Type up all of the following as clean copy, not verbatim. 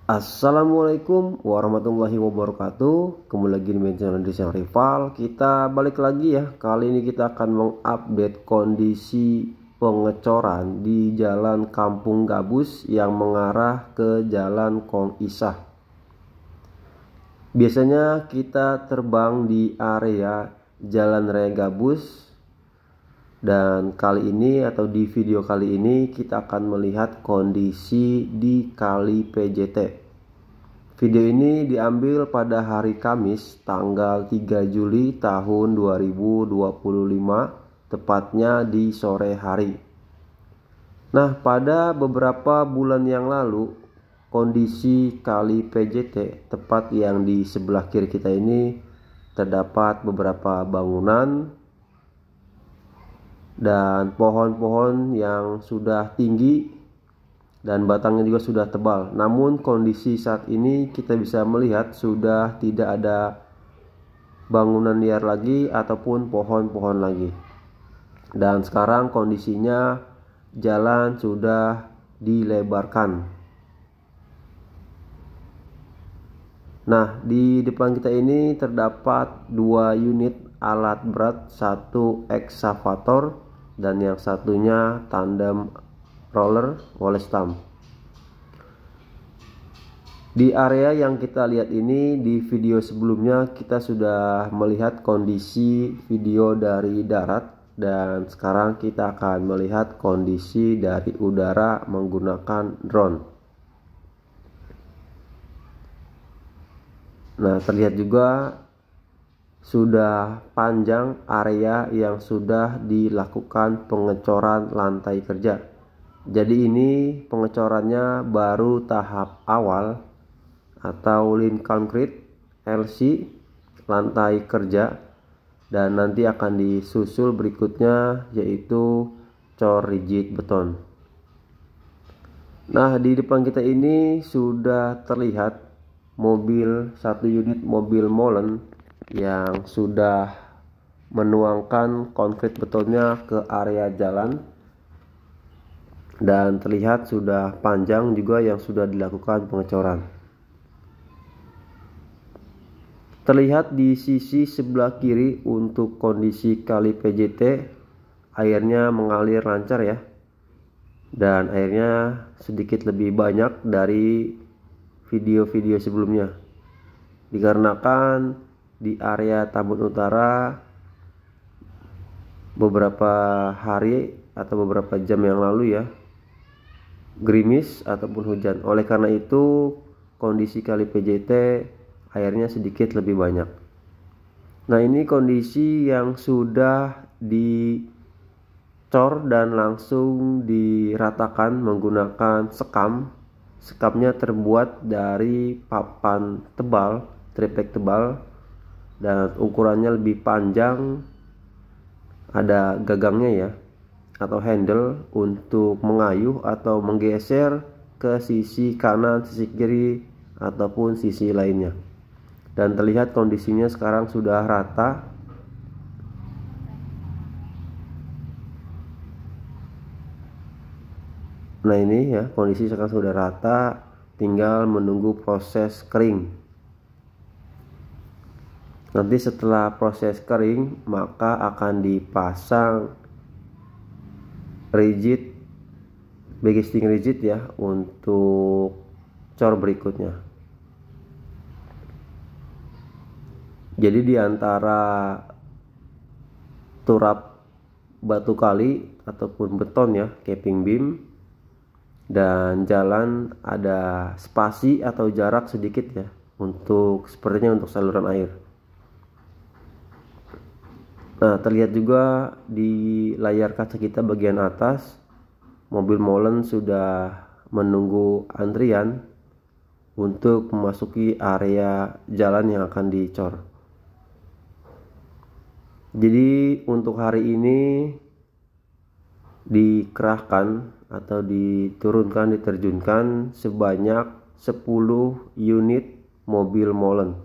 Assalamualaikum warahmatullahi wabarakatuh. Kembali lagi di channel Desain Rival. Kita balik lagi ya. Kali ini kita akan mengupdate kondisi pengecoran di Jalan Kampung Gabus yang mengarah ke Jalan Kong Isah. Biasanya kita terbang di area Jalan Raya Gabus, dan kali ini atau di video kali ini kita akan melihat kondisi di Kali PJT. Video ini diambil pada hari Kamis tanggal 3 Juli tahun 2025, tepatnya di sore hari. Nah, pada beberapa bulan yang lalu kondisi Kali PJT, tepat yang di sebelah kiri kita ini, terdapat beberapa bangunan dan pohon-pohon yang sudah tinggi dan batangnya juga sudah tebal. Namun kondisi saat ini kita bisa melihat sudah tidak ada bangunan liar lagi ataupun pohon-pohon lagi. Dan sekarang kondisinya jalan sudah dilebarkan. Nah, di depan kita ini terdapat 2 unit alat berat, satu eksavator dan yang satunya tandem roller wall stump. Di area yang kita lihat ini, di video sebelumnya kita sudah melihat kondisi video dari darat, dan sekarang kita akan melihat kondisi dari udara menggunakan drone. Nah, terlihat juga sudah panjang area yang sudah dilakukan pengecoran lantai kerja. Jadi ini pengecorannya baru tahap awal atau lin concrete LC lantai kerja, dan nanti akan disusul berikutnya yaitu cor rigid beton. Nah, di depan kita ini sudah terlihat satu unit mobil molen yang sudah menuangkan konkrit betonnya ke area jalan, dan terlihat sudah panjang juga yang sudah dilakukan pengecoran. Terlihat di sisi sebelah kiri untuk kondisi Kali PJT, airnya mengalir lancar ya, dan airnya sedikit lebih banyak dari video-video sebelumnya, dikarenakan di area Tambun Utara beberapa hari atau beberapa jam yang lalu ya, gerimis ataupun hujan. Oleh karena itu kondisi Kali PJT airnya sedikit lebih banyak. Nah, ini kondisi yang sudah dicor dan langsung diratakan menggunakan sekam. Sekamnya terbuat dari papan tebal, triplek tebal, dan ukurannya lebih panjang. Ada gagangnya ya, atau handle untuk mengayuh atau menggeser ke sisi kanan, sisi kiri ataupun sisi lainnya. Dan terlihat kondisinya sekarang sudah rata. Nah, ini ya, kondisi sekarang sudah rata, tinggal menunggu proses kering. Nanti setelah proses kering maka akan dipasang rigid, backcasting rigid ya, untuk cor berikutnya. Jadi di antara turap batu kali ataupun beton ya, capping beam dan jalan, ada spasi atau jarak sedikit ya, untuk sepertinya untuk saluran air. Nah, terlihat juga di layar kaca kita bagian atas, mobil molen sudah menunggu antrian untuk memasuki area jalan yang akan dicor. Jadi untuk hari ini dikerahkan atau diterjunkan sebanyak 10 unit mobil molen.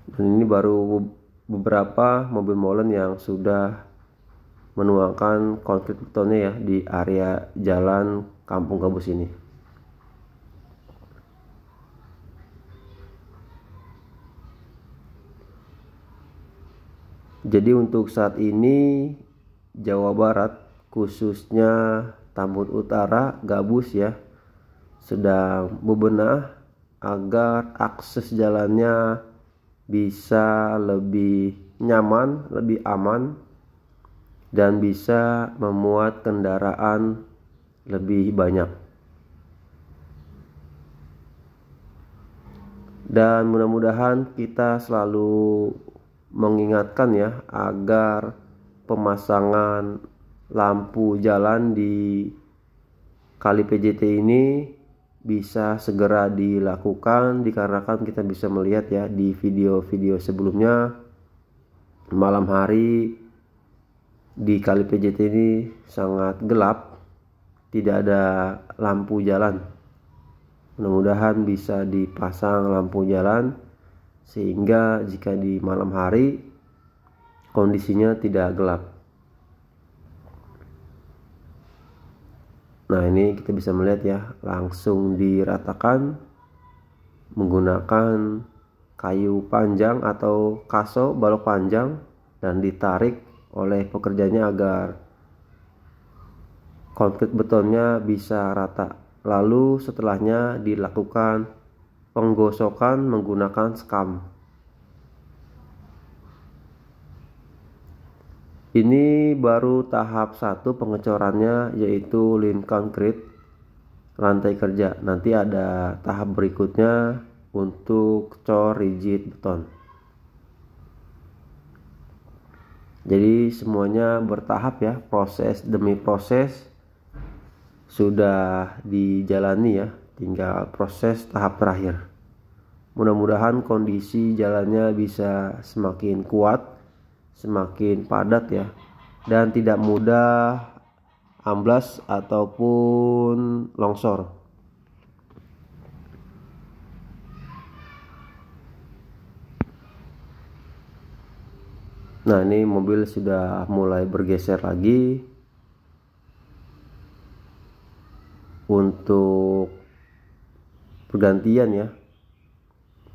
Dan ini baru beberapa mobil molen yang sudah menuangkan konkrit betonnya ya di area jalan Kampung Gabus ini. Jadi untuk saat ini Jawa Barat, khususnya Tambun Utara, Gabus ya, sedang bebenah agar akses jalannya bisa lebih nyaman, lebih aman, dan bisa memuat kendaraan lebih banyak. Dan mudah-mudahan kita selalu mengingatkan ya agar pemasangan lampu jalan di Kali PJT ini bisa segera dilakukan, dikarenakan kita bisa melihat ya di video-video sebelumnya, malam hari di Kali PJT ini sangat gelap, tidak ada lampu jalan. Mudah-mudahan bisa dipasang lampu jalan sehingga jika di malam hari kondisinya tidak gelap. Nah, ini kita bisa melihat ya, langsung diratakan menggunakan kayu panjang atau kaso balok panjang dan ditarik oleh pekerjanya agar konkrit betonnya bisa rata. Lalu setelahnya dilakukan penggosokan menggunakan sekam. Ini baru tahap 1 pengecorannya, yaitu lin konkrit lantai kerja. Nanti ada tahap berikutnya untuk cor rigid beton. Jadi semuanya bertahap ya, proses demi proses sudah dijalani ya, tinggal proses tahap terakhir. Mudah-mudahan kondisi jalannya bisa semakin kuat, semakin padat ya, dan tidak mudah amblas ataupun longsor. Nah, ini mobil sudah mulai bergeser lagi untuk pergantian ya,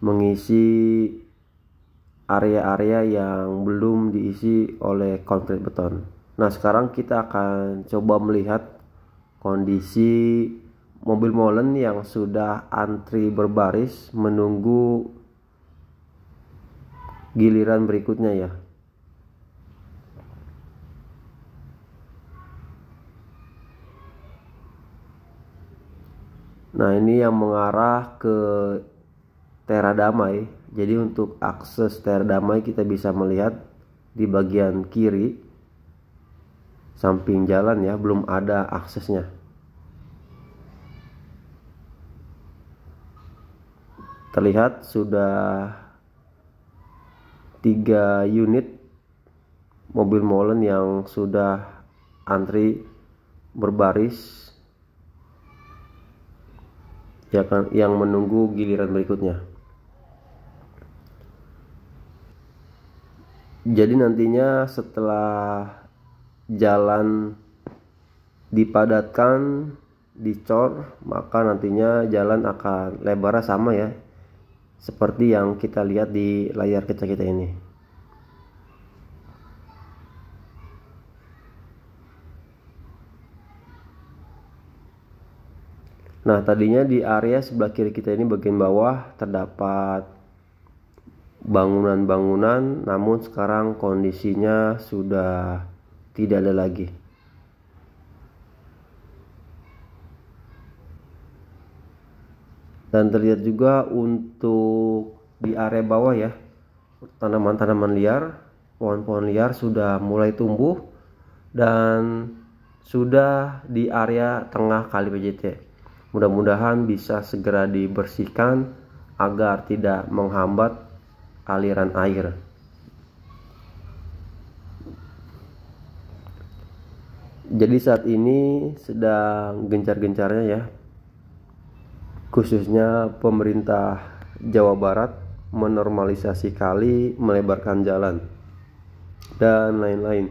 mengisi area-area yang belum diisi oleh konkrit beton. Nah, sekarang kita akan coba melihat kondisi mobil molen yang sudah antri berbaris menunggu giliran berikutnya ya. Nah, ini yang mengarah ke Tera Damai. Jadi untuk akses Tera Damai kita bisa melihat di bagian kiri samping jalan ya, belum ada aksesnya. Terlihat sudah 3 unit mobil molen yang sudah antri berbaris ya kan, yang menunggu giliran berikutnya. Jadi nantinya setelah jalan dipadatkan, dicor, maka nantinya jalan akan lebarnya sama ya, seperti yang kita lihat di layar kaca kita ini. Nah, tadinya di area sebelah kiri kita ini bagian bawah terdapat bangunan-bangunan, namun sekarang kondisinya sudah tidak ada lagi. Dan terlihat juga untuk di area bawah ya, tanaman-tanaman liar, pohon-pohon liar sudah mulai tumbuh dan sudah di area tengah Kali PJT. Mudah-mudahan bisa segera dibersihkan agar tidak menghambat aliran air. Jadi saat ini sedang gencar-gencarnya ya, khususnya pemerintah Jawa Barat menormalisasi kali, melebarkan jalan, dan lain-lain,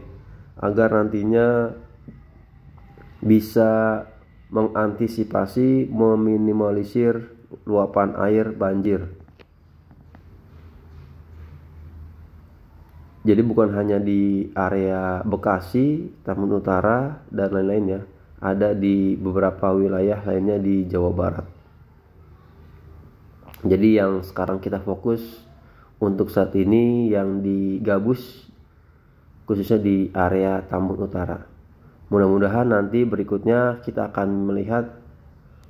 agar nantinya bisa mengantisipasi, meminimalisir luapan air banjir. Jadi bukan hanya di area Bekasi, Tambun Utara, dan lain-lainnya, ada di beberapa wilayah lainnya di Jawa Barat. Jadi yang sekarang kita fokus untuk saat ini yang di Gabus, khususnya di area Tambun Utara. Mudah-mudahan nanti berikutnya kita akan melihat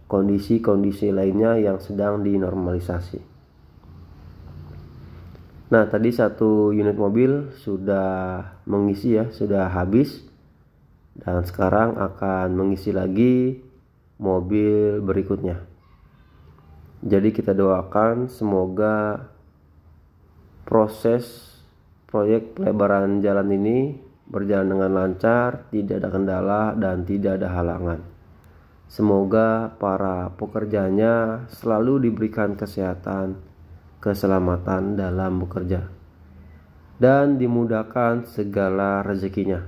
kondisi-kondisi lainnya yang sedang dinormalisasi. Nah, tadi satu unit mobil sudah mengisi ya, sudah habis. Dan sekarang akan mengisi lagi mobil berikutnya. Jadi kita doakan semoga proses proyek pelebaran jalan ini berjalan dengan lancar, tidak ada kendala dan tidak ada halangan. Semoga para pekerjanya selalu diberikan kesehatan, keselamatan dalam bekerja, dan dimudahkan segala rezekinya.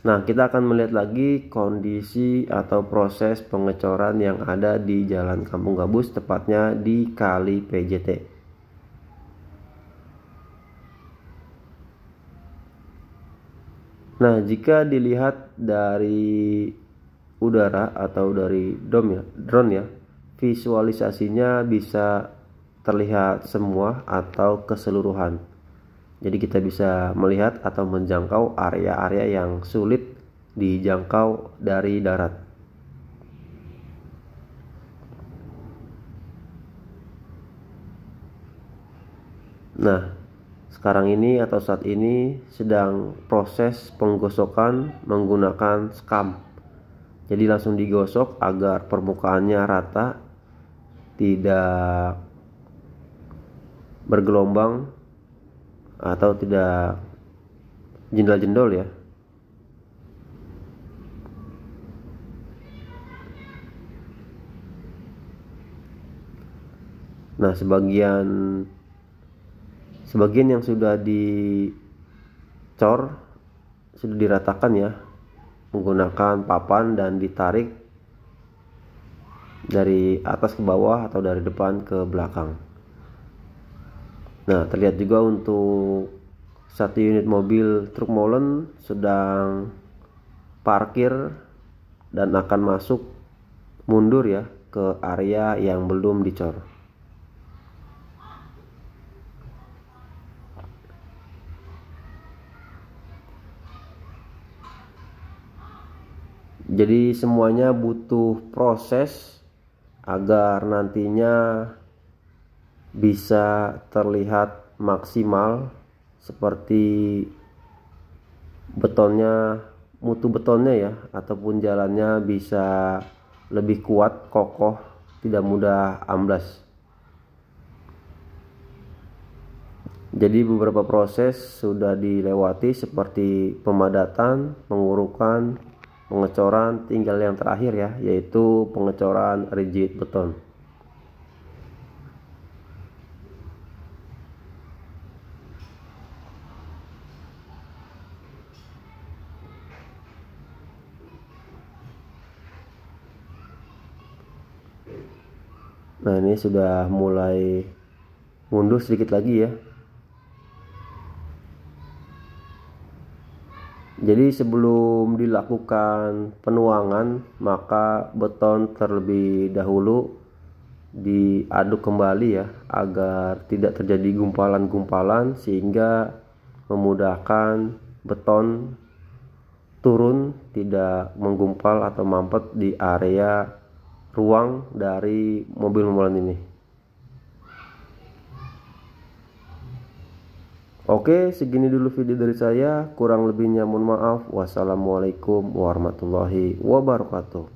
Nah, kita akan melihat lagi kondisi atau proses pengecoran yang ada di Jalan Kampung Gabus, tepatnya di Kali PJT. Nah, jika dilihat dari udara atau dari drone ya, visualisasinya bisa terlihat semua atau keseluruhan. Jadi kita bisa melihat atau menjangkau area-area yang sulit dijangkau dari darat. Nah, sekarang ini atau saat ini sedang proses penggosokan menggunakan skam. Jadi langsung digosok agar permukaannya rata, tidak bergelombang atau tidak jendol-jendol ya. Nah, sebagian yang sudah dicor sudah diratakan ya menggunakan papan dan ditarik dari atas ke bawah atau dari depan ke belakang. Nah, terlihat juga untuk satu unit mobil truk molen sedang parkir dan akan masuk mundur ya ke area yang belum dicor. Jadi semuanya butuh proses agar nantinya bisa terlihat maksimal, seperti betonnya, mutu betonnya ya, ataupun jalannya bisa lebih kuat, kokoh, tidak mudah amblas. Jadi beberapa proses sudah dilewati seperti pemadatan, pengurukan, pengecoran, tinggal yang terakhir ya, yaitu pengecoran rigid beton. Nah, ini sudah mulai mundur sedikit lagi ya. Jadi sebelum dilakukan penuangan, maka beton terlebih dahulu diaduk kembali ya, agar tidak terjadi gumpalan-gumpalan, sehingga memudahkan beton turun, tidak menggumpal atau mampet di area ruang dari mobil molen ini. Oke, segini dulu video dari saya. Kurang lebihnya mohon maaf. Wassalamualaikum warahmatullahi wabarakatuh.